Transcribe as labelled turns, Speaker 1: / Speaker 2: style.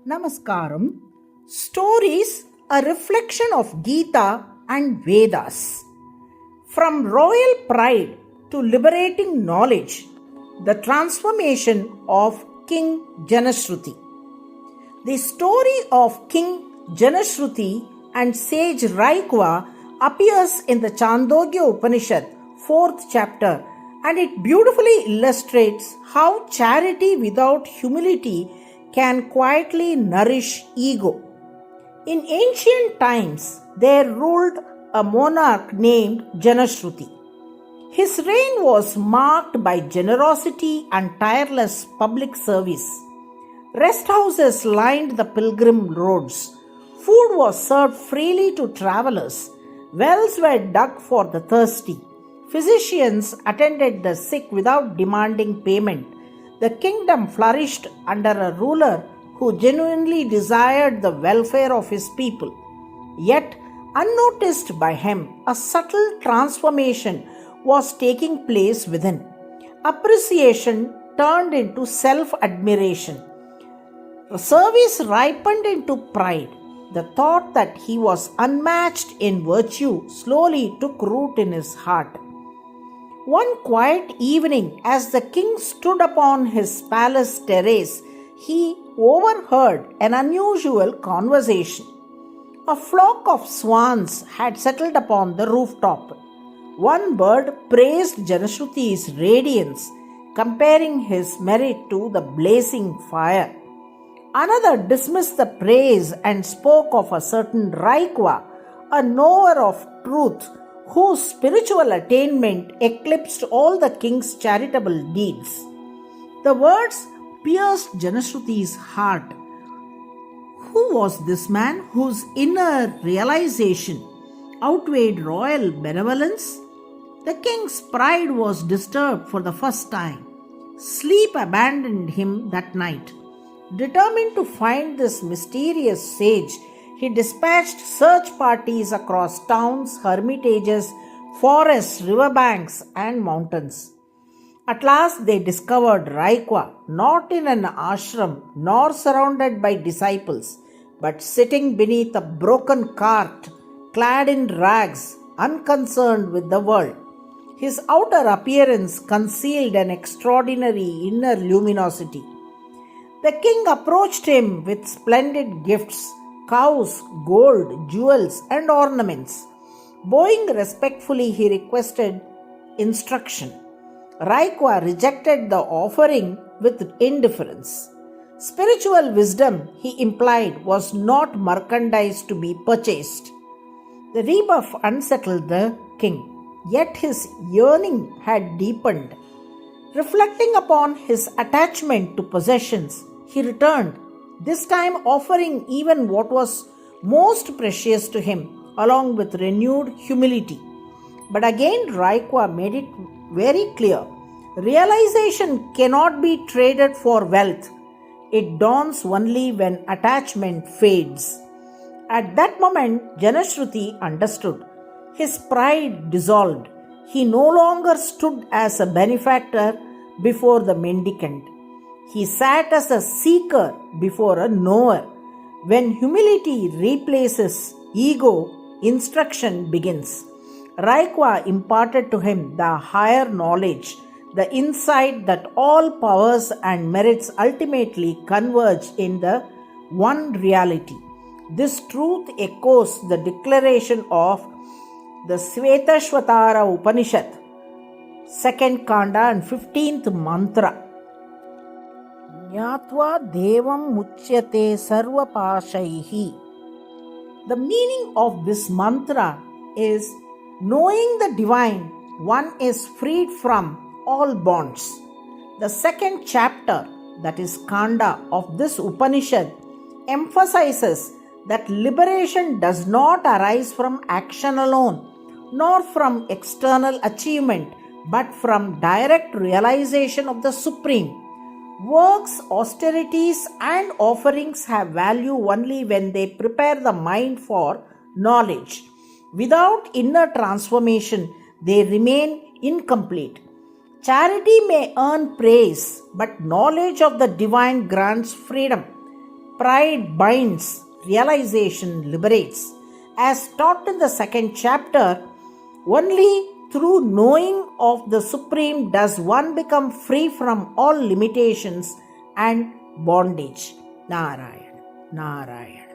Speaker 1: Namaskaram. Stories, a reflection of Gita and Vedas. From royal pride to liberating knowledge, the transformation of King JANA. The story of King JANA and sage Raikwa appears in the Chandogya Upanishad, 4th chapter, and it beautifully illustrates how charity without humility can quietly nourish ego. In ancient times, there ruled a monarch named JANA. His reign was marked by generosity and tireless public service. Rest houses lined the pilgrim roads. Food was served freely to travelers. Wells were dug for the thirsty. Physicians attended the sick without demanding payment. The kingdom flourished under a ruler who genuinely desired the welfare of his people. Yet, unnoticed by him, a subtle transformation was taking place within. Appreciation turned into self-admiration. Service ripened into pride. The thought that he was unmatched in virtue slowly took root in his heart. One quiet evening, as the king stood upon his palace terrace, he overheard an unusual conversation. A flock of swans had settled upon the rooftop. One bird praised Janashruti's radiance, comparing his merit to the blazing fire. Another dismissed the praise and spoke of a certain Raikwa, a knower of truth, whose spiritual attainment eclipsed all the king's charitable deeds. The words pierced Janashruti's heart. Who was this man whose inner realization outweighed royal benevolence? The king's pride was disturbed for the first time. Sleep abandoned him that night. Determined to find this mysterious sage, he dispatched search parties across towns, hermitages, forests, riverbanks, and mountains. At last they discovered Raikwa, not in an ashram nor surrounded by disciples, but sitting beneath a broken cart, clad in rags, unconcerned with the world. His outer appearance concealed an extraordinary inner luminosity. The king approached him with splendid gifts, cows, gold, jewels, and ornaments. Bowing respectfully, he requested instruction. Raikwa rejected the offering with indifference. Spiritual wisdom, he implied, was not merchandise to be purchased. The rebuff unsettled the king, yet his yearning had deepened. Reflecting upon his attachment to possessions, he returned, this time offering even what was most precious to him, along with renewed humility. But again Raikwa made it very clear, realization cannot be traded for wealth. It dawns only when attachment fades. At that moment, Janashruti understood. His pride dissolved. He no longer stood as a benefactor before the mendicant. He sat as a seeker before a knower. When humility replaces ego, instruction begins. Raikwa imparted to him the higher knowledge, the insight that all powers and merits ultimately converge in the one reality. This truth echoes the declaration of the Svetashvatara Upanishad, 2nd Kanda and 15th mantra. Jnatva devam muchyate sarvapashaihi. The meaning of this mantra is knowing the divine, one is freed from all bonds. The second chapter, that is Kanda of this Upanishad, emphasizes that liberation does not arise from action alone, nor from external achievement, but from direct realization of the Supreme. Works, austerities, and offerings have value only when they prepare the mind for knowledge. Without inner transformation, they remain incomplete. Charity may earn praise, but knowledge of the divine grants freedom. pride binds, realization liberates. As taught in the second chapter, only through knowing of the Supreme does one become free from all limitations and bondage. Narayana, Narayana.